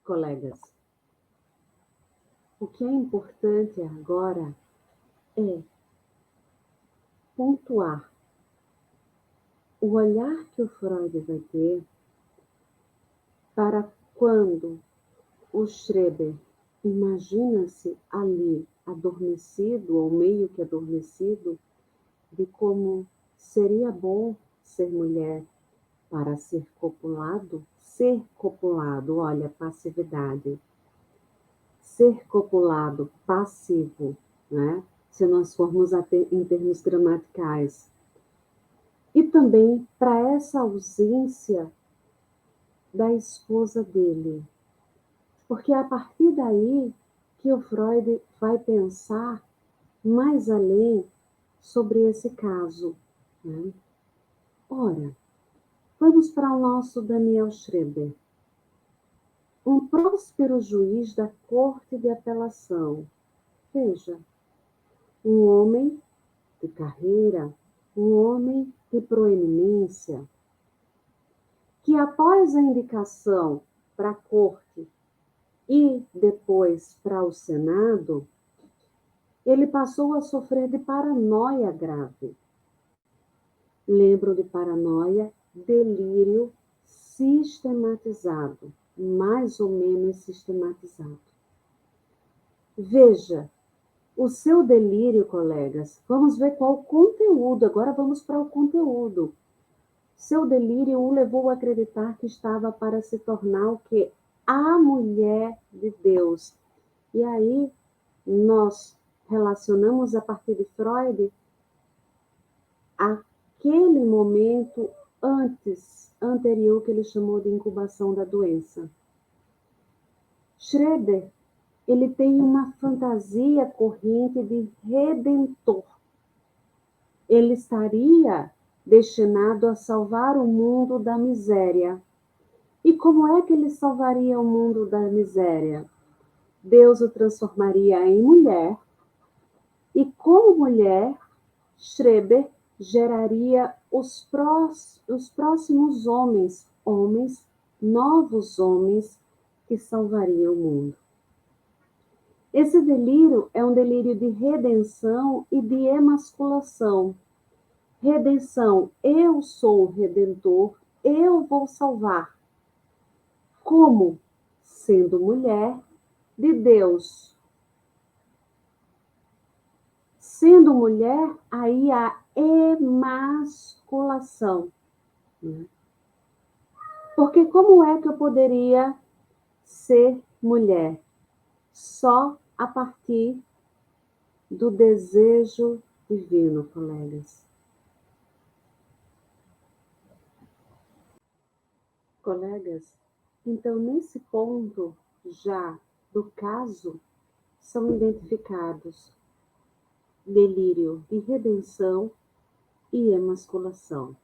colegas, o que é importante agora é pontuar o olhar que o Freud vai ter para quando o Schreber imagina-se ali adormecido, ou meio que adormecido, de como seria bom ser mulher para ser copulado, olha, passividade, ser copulado, passivo, né? Se nós formos em termos gramaticais. E também para essa ausência da esposa dele. Porque é a partir daí que o Freud vai pensar mais além sobre esse caso, né? Ora, vamos para o nosso Daniel Schreber. Um próspero juiz da Corte de Apelação. Veja, um homem de carreira, um homem de proeminência, que após a indicação para a Corte e depois para o Senado, ele passou a sofrer de paranoia grave. Lembro de paranoia, delírio sistematizado, mais ou menos sistematizado. Veja, o seu delírio, colegas, vamos ver qual o conteúdo, agora vamos para o conteúdo. Seu delírio o levou a acreditar que estava para se tornar o quê? A mulher de Deus. E aí, nós relacionamos a partir de Freud aquele momento anterior que ele chamou de incubação da doença. Schreber, ele tem uma fantasia corrente de redentor. Ele estaria destinado a salvar o mundo da miséria. E como é que ele salvaria o mundo da miséria? Deus o transformaria em mulher, e como mulher, Schreber geraria os próximos homens, novos homens que salvariam o mundo. Esse delírio é um delírio de redenção e de emasculação. Redenção, eu sou o redentor, eu vou salvar. Como? Sendo mulher de Deus. Sendo mulher, aí a emasculação. Porque como é que eu poderia ser mulher? Só a partir do desejo divino, colegas. Colegas, então nesse ponto já do caso, são identificados delírio de redenção e emasculação.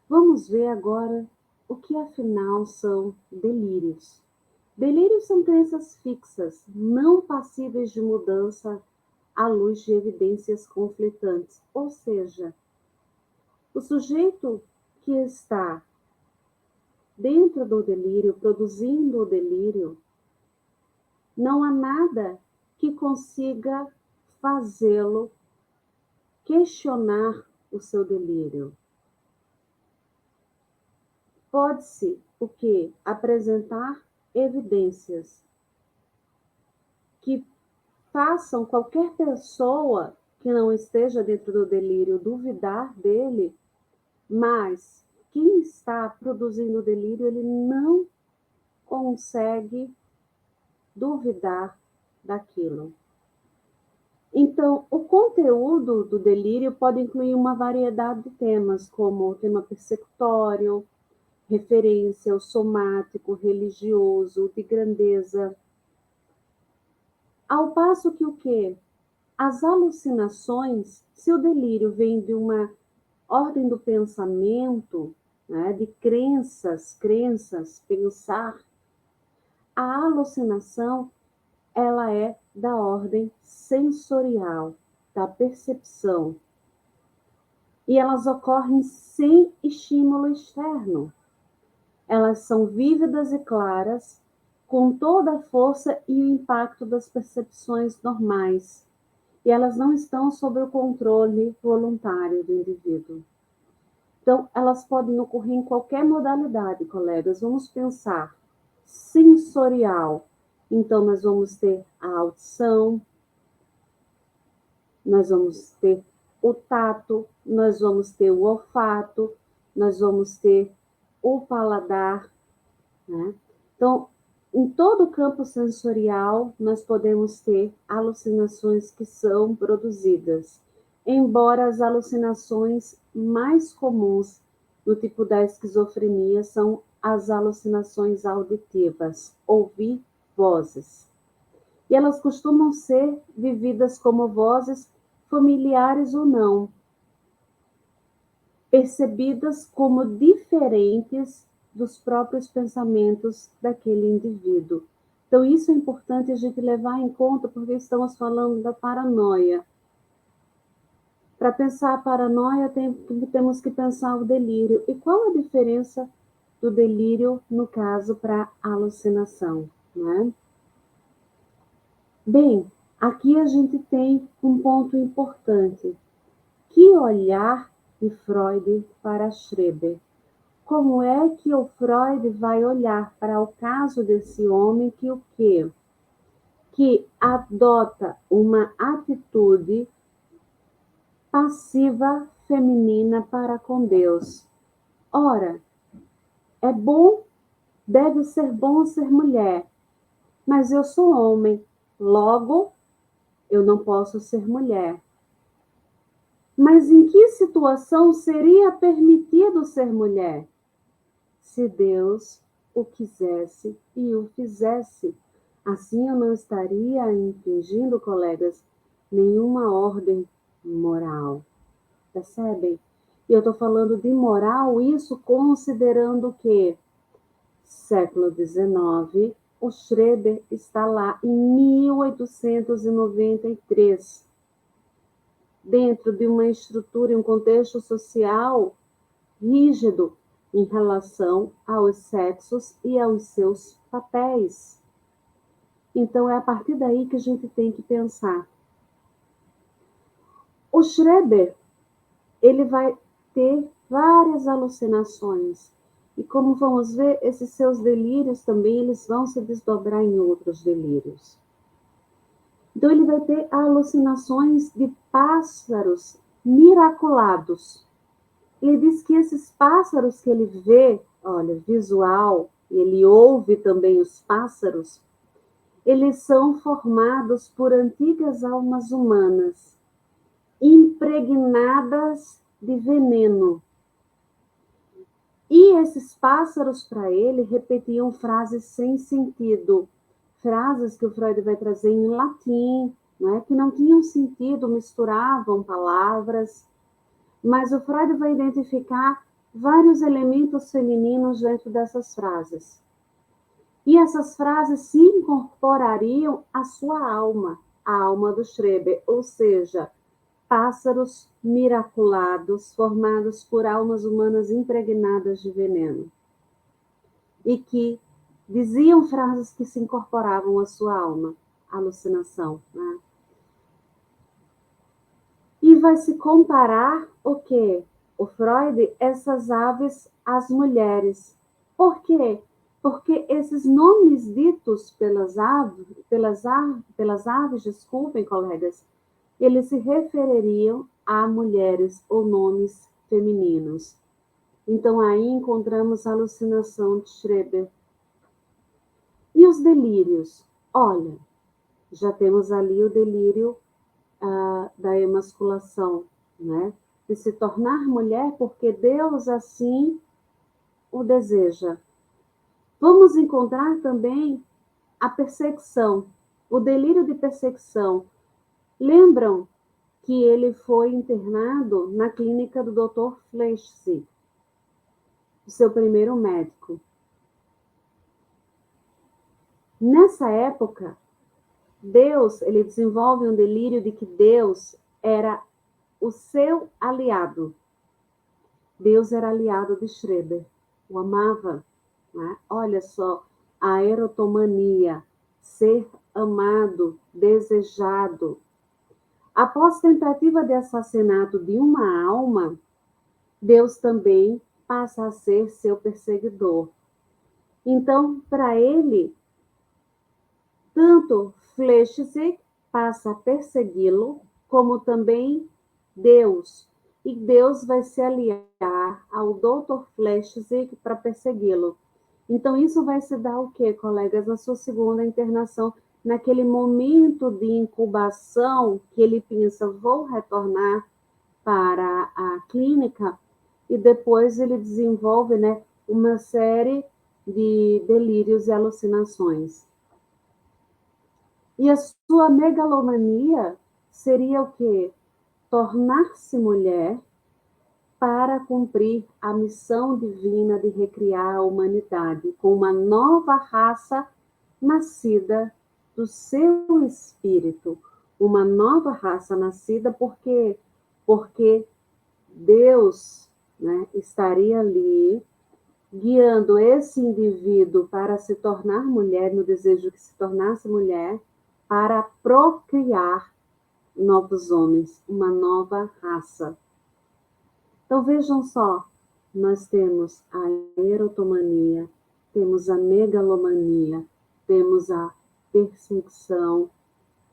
Vamos ver agora o que afinal são delírios. Delírios são crenças fixas, não passíveis de mudança à luz de evidências conflitantes. Ou seja, o sujeito que está dentro do delírio, produzindo o delírio, não há nada que consiga fazê-lo questionar o seu delírio. Pode-se o quê? Apresentar evidências que façam qualquer pessoa que não esteja dentro do delírio duvidar dele, mas quem está produzindo o delírio, ele não consegue duvidar daquilo. Então, o conteúdo do delírio pode incluir uma variedade de temas, como o tema persecutório, referência ao somático, religioso, de grandeza. Ao passo que o quê? As alucinações, se o delírio vem de uma ordem do pensamento, né, de crenças, pensar, a alucinação, ela é da ordem sensorial, da percepção. E elas ocorrem sem estímulo externo. Elas são vívidas e claras com toda a força e o impacto das percepções normais, e elas não estão sob o controle voluntário do indivíduo. Então, elas podem ocorrer em qualquer modalidade, colegas. Vamos pensar sensorial. Então, nós vamos ter a audição, nós vamos ter o tato, nós vamos ter o olfato, nós vamos ter o paladar, né? Então, em todo o campo sensorial, nós podemos ter alucinações que são produzidas, embora as alucinações mais comuns no tipo da esquizofrenia são as alucinações auditivas, ouvir vozes. E elas costumam ser vividas como vozes familiares ou não, percebidas como diferentes dos próprios pensamentos daquele indivíduo. Então, isso é importante a gente levar em conta, porque estamos falando da paranoia. Para pensar a paranoia, temos que pensar o delírio. E qual a diferença do delírio, no caso, para alucinação, né? Bem, aqui a gente tem um ponto importante. Que olhar de Freud para Schreber? Como é que o Freud vai olhar para o caso desse homem que o quê? Que adota uma atitude passiva feminina para com Deus. Ora, é bom, deve ser bom ser mulher, mas eu sou homem, logo eu não posso ser mulher. Mas em que situação seria permitido ser mulher? Se Deus o quisesse e o fizesse. Assim eu não estaria infringindo, colegas, nenhuma ordem moral. Percebem? E eu estou falando de moral, isso considerando que século XIX, o Schreber está lá em 1893, dentro de uma estrutura e um contexto social rígido em relação aos sexos e aos seus papéis. Então, é a partir daí que a gente tem que pensar. O Schreber, ele vai ter várias alucinações. E como vamos ver, esses seus delírios também, eles vão se desdobrar em outros delírios. Então, ele vai ter alucinações de pássaros miraculados. Ele diz que esses pássaros que ele vê, olha, visual, e ele ouve também os pássaros, eles são formados por antigas almas humanas, impregnadas de veneno. E esses pássaros, para ele, repetiam frases sem sentido, frases que o Freud vai trazer em latim, né, que não tinham sentido, misturavam palavras, mas o Freud vai identificar vários elementos femininos dentro dessas frases. E essas frases se incorporariam à sua alma, a alma do Schreber, ou seja, pássaros miraculados, formados por almas humanas impregnadas de veneno. E que diziam frases que se incorporavam à sua alma, alucinação, né? E vai se comparar o quê? O Freud, essas aves às mulheres. Por quê? Porque esses nomes ditos pelas aves, desculpem, colegas, eles se refeririam a mulheres ou nomes femininos. Então, aí encontramos a alucinação de Schreber. E os delírios? Olha, já temos ali o delírio da emasculação, né? De se tornar mulher porque Deus assim o deseja. Vamos encontrar também a perseguição, o delírio de perseguição. Lembram que ele foi internado na clínica do Dr. Fleischmann, o seu primeiro médico. Nessa época, Deus, ele desenvolve um delírio de que Deus era o seu aliado. Deus era aliado de Schreber, o amava, né? Olha só, a erotomania, ser amado, desejado. Após tentativa de assassinato de uma alma, Deus também passa a ser seu perseguidor. Então, para ele, tanto Fleschzig passa a persegui-lo, como também Deus. E Deus vai se aliar ao Dr. Fleschzig para persegui-lo. Então, isso vai se dar o quê, colegas? Na sua segunda internação, naquele momento de incubação, que ele pensa, vou retornar para a clínica, e depois ele desenvolve, né, uma série de delírios e alucinações. E a sua megalomania seria o quê? Tornar-se mulher para cumprir a missão divina de recriar a humanidade com uma nova raça nascida do seu espírito. Uma nova raça nascida porque Deus, né, estaria ali guiando esse indivíduo para se tornar mulher, no desejo que se tornasse mulher, para procriar novos homens, uma nova raça. Então vejam só, nós temos a erotomania, temos a megalomania, temos a perseguição,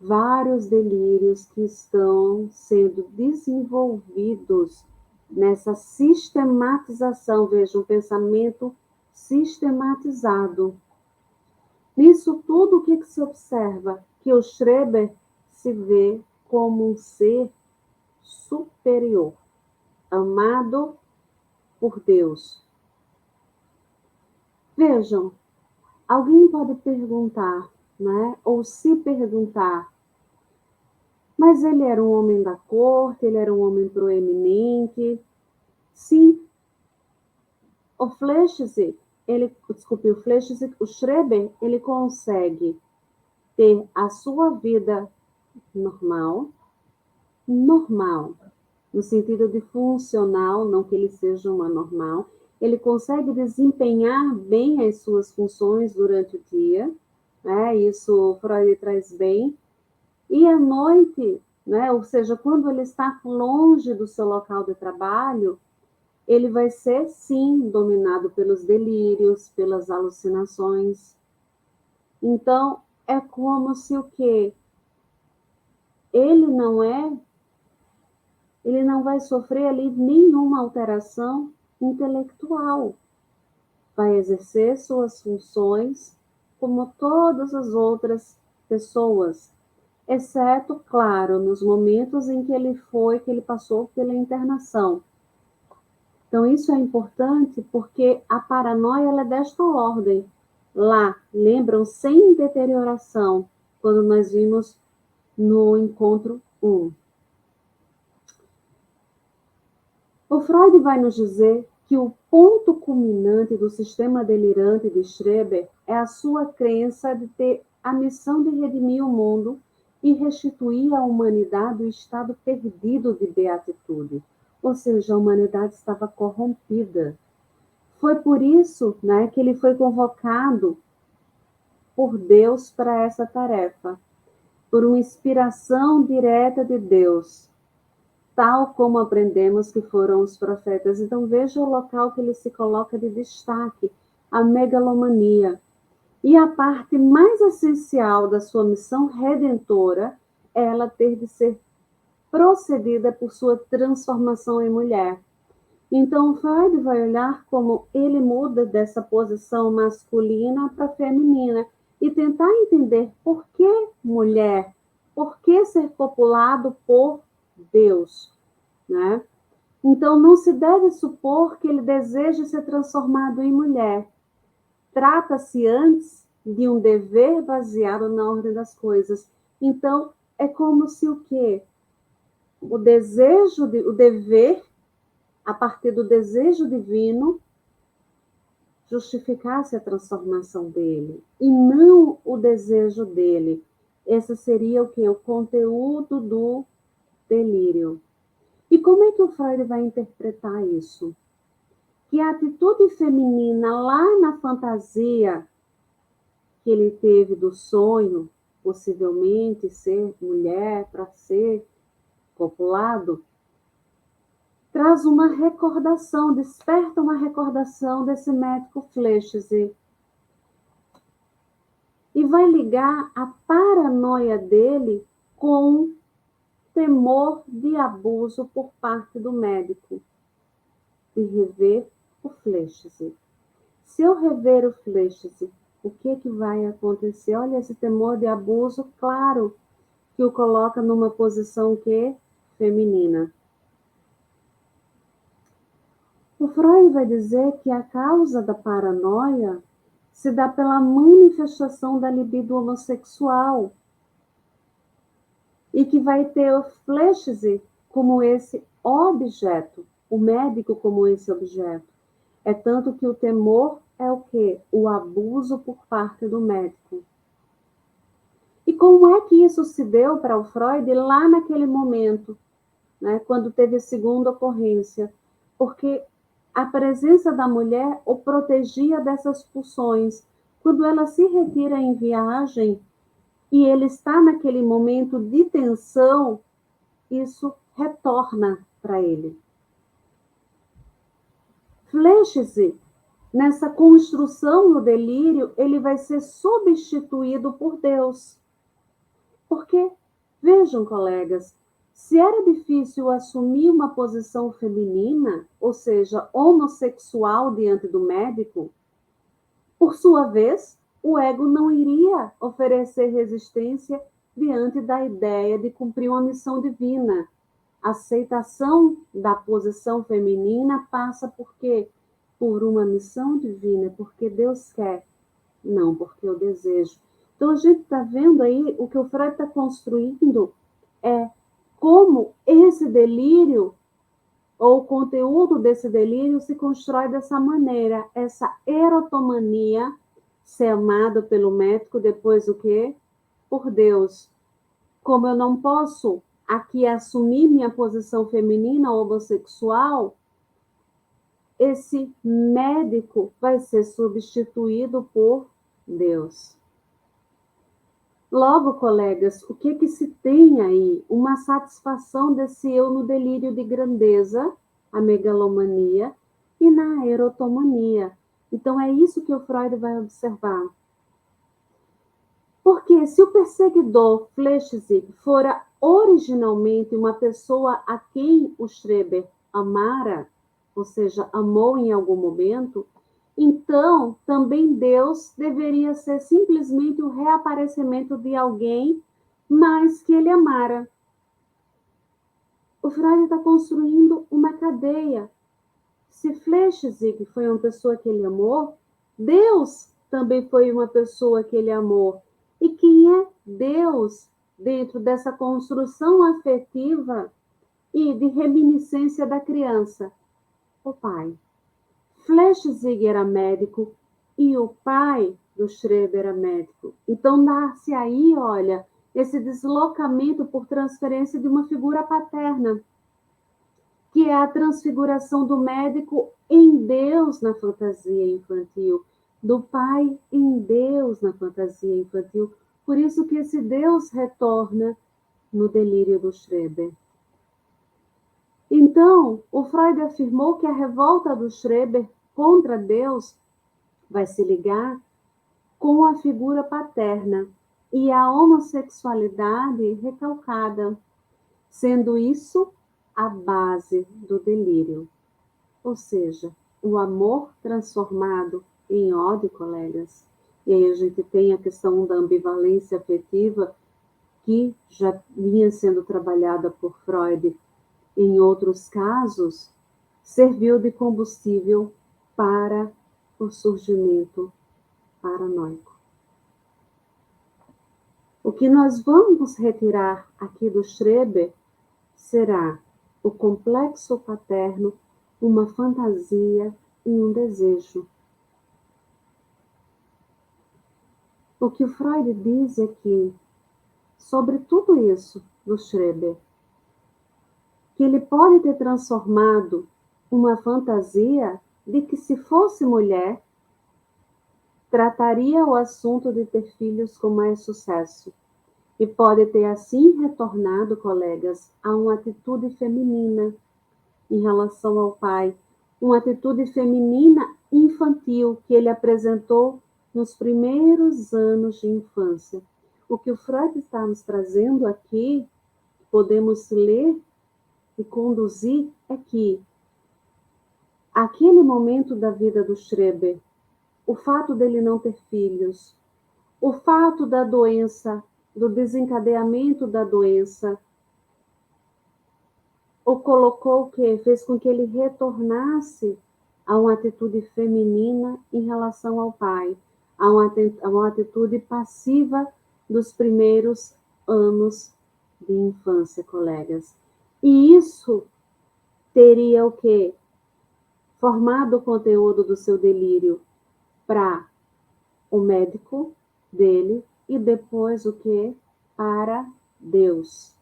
vários delírios que estão sendo desenvolvidos nessa sistematização, veja, um pensamento sistematizado. Nisso tudo, o que se observa? Que o Schreber se vê como um ser superior, amado por Deus. Vejam, alguém pode perguntar, né? Ou se perguntar, mas ele era um homem da corte, ele era um homem proeminente. Sim, o Fleschzig, o Schreber, ele consegue ter a sua vida normal, no sentido de funcional, não que ele seja uma normal, ele consegue desempenhar bem as suas funções durante o dia, né? Isso Freud traz bem, e à noite, né? Ou seja, quando ele está longe do seu local de trabalho, ele vai ser, sim, dominado pelos delírios, pelas alucinações. Então, é como se o quê? Ele não vai sofrer ali nenhuma alteração intelectual. Vai exercer suas funções como todas as outras pessoas, exceto, claro, nos momentos em que ele passou pela internação. Então, isso é importante porque a paranoia ela é desta ordem. Lá, lembram, sem deterioração, quando nós vimos no encontro 1. O Freud vai nos dizer que o ponto culminante do sistema delirante de Schreber é a sua crença de ter a missão de redimir o mundo e restituir à humanidade o estado perdido de beatitude. Ou seja, a humanidade estava corrompida. Foi por isso, né, que ele foi convocado por Deus para essa tarefa, por uma inspiração direta de Deus, tal como aprendemos que foram os profetas. Então veja o local que ele se coloca de destaque, a megalomania. E a parte mais essencial da sua missão redentora é ela ter de ser procedida por sua transformação em mulher. Então, Freud vai olhar como ele muda dessa posição masculina para feminina e tentar entender por que mulher, por que ser populado por Deus, né? Então, não se deve supor que ele deseja ser transformado em mulher. Trata-se antes de um dever baseado na ordem das coisas. Então, é como se o quê? O dever a partir do desejo divino, justificasse a transformação dele, e não o desejo dele. Esse seria o quê? O conteúdo do delírio. E como é que o Freud vai interpretar isso? Que a atitude feminina lá na fantasia que ele teve do sonho, possivelmente ser mulher para ser copulado, traz uma recordação, desperta uma recordação desse médico Fleschzer. E vai ligar a paranoia dele com temor de abuso por parte do médico, de rever o Fleschzer. Se eu rever o Fleschzer, o que vai acontecer? Olha, esse temor de abuso, claro, que o coloca numa posição que feminina. O Freud vai dizer que a causa da paranoia se dá pela manifestação da libido homossexual e que vai ter o Fleschzer como esse objeto, o médico como esse objeto. É tanto que o temor é o quê? O abuso por parte do médico. E como é que isso se deu para o Freud lá naquele momento, né, quando teve a segunda ocorrência? Porque a presença da mulher o protegia dessas pulsões. Quando ela se retira em viagem e ele está naquele momento de tensão, isso retorna para ele. Fleschzer, nessa construção no delírio, ele vai ser substituído por Deus. Porque, vejam, colegas, se era difícil assumir uma posição feminina, ou seja, homossexual diante do médico, por sua vez, o ego não iria oferecer resistência diante da ideia de cumprir uma missão divina. A aceitação da posição feminina passa por quê? Por uma missão divina, porque Deus quer, não porque eu desejo. Então, a gente está vendo aí o que o Freud está construindo é como esse delírio, ou o conteúdo desse delírio, se constrói dessa maneira, essa erotomania, ser amado pelo médico, depois o quê? Por Deus. Como eu não posso aqui assumir minha posição feminina ou homossexual, esse médico vai ser substituído por Deus. Logo, colegas, o que se tem aí? Uma satisfação desse eu no delírio de grandeza, a megalomania, e na erotomania. Então, é isso que o Freud vai observar. Porque se o perseguidor Fleschzer fora originalmente uma pessoa a quem o Schreber amara, ou seja, amou em algum momento, então também Deus deveria ser simplesmente o reaparecimento de alguém mais que ele amara. O Freud está construindo uma cadeia. Se Fleschzer foi uma pessoa que ele amou, Deus também foi uma pessoa que ele amou. E quem é Deus dentro dessa construção afetiva e de reminiscência da criança? O pai. Fleschzer era médico e o pai do Schreber era médico. Então, dá-se aí, olha, esse deslocamento por transferência de uma figura paterna, que é a transfiguração do médico em Deus na fantasia infantil, do pai em Deus na fantasia infantil. Por isso que esse Deus retorna no delírio do Schreber. Então, o Freud afirmou que a revolta do Schreber contra Deus vai se ligar com a figura paterna e a homossexualidade recalcada, sendo isso a base do delírio. Ou seja, o amor transformado em ódio, colegas. E aí a gente tem a questão da ambivalência afetiva, que já vinha sendo trabalhada por Freud em outros casos, serviu de combustível para o surgimento paranoico. O que nós vamos retirar aqui do Schreber será o complexo paterno, uma fantasia e um desejo. O que o Freud diz é que, sobre tudo isso do Schreber, que ele pode ter transformado uma fantasia de que, se fosse mulher, trataria o assunto de ter filhos com mais sucesso e pode ter assim retornado, colegas, a uma atitude feminina em relação ao pai, uma atitude feminina infantil que ele apresentou nos primeiros anos de infância. O que o Freud está nos trazendo aqui, podemos ler e conduzir, é que aquele momento da vida do Schreber, o fato dele não ter filhos, o fato da doença, do desencadeamento da doença, o colocou que fez com que ele retornasse a uma atitude feminina em relação ao pai, a uma atitude passiva dos primeiros anos de infância, colegas. E isso teria o quê? Formado o conteúdo do seu delírio para o médico dele e depois o quê? Para Deus.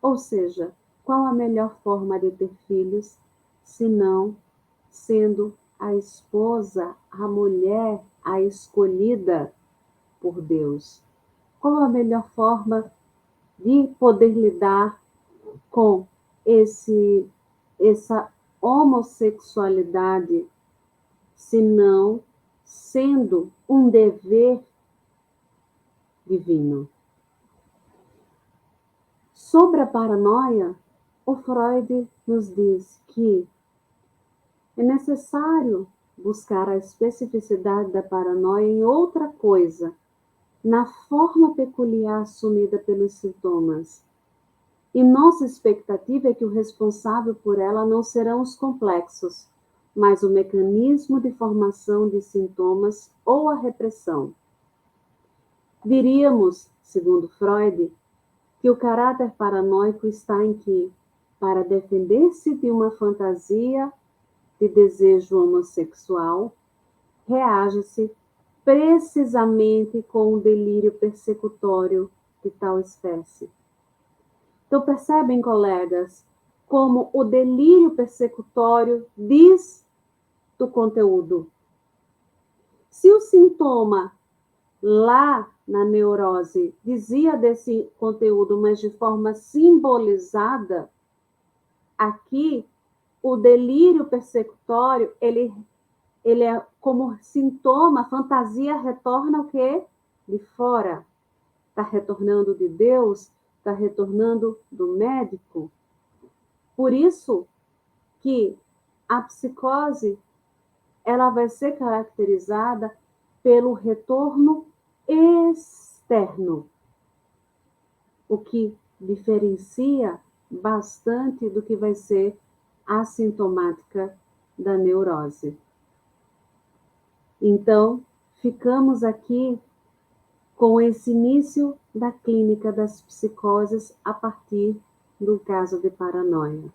Ou seja, qual a melhor forma de ter filhos, senão sendo a esposa, a mulher, a escolhida por Deus? Qual a melhor forma de poder lidar com essa homossexualidade, senão sendo um dever divino? Sobre a paranoia, o Freud nos diz que é necessário buscar a especificidade da paranoia em outra coisa, na forma peculiar assumida pelos sintomas. E nossa expectativa é que o responsável por ela não serão os complexos, mas o mecanismo de formação de sintomas ou a repressão. Diríamos, segundo Freud, que o caráter paranoico está em que, para defender-se de uma fantasia de desejo homossexual, reage-se precisamente com o delírio persecutório de tal espécie. Então, percebem, colegas, como o delírio persecutório diz do conteúdo. Se o sintoma lá na neurose dizia desse conteúdo, mas de forma simbolizada, aqui o delírio persecutório, ele é como sintoma, a fantasia retorna o quê? De fora. Está retornando de Deus, está retornando do médico. Por isso que a psicose, ela vai ser caracterizada pelo retorno externo, o que diferencia bastante do que vai ser a sintomática da neurose. Então, ficamos aqui com esse início da clínica das psicoses a partir do caso de paranoia.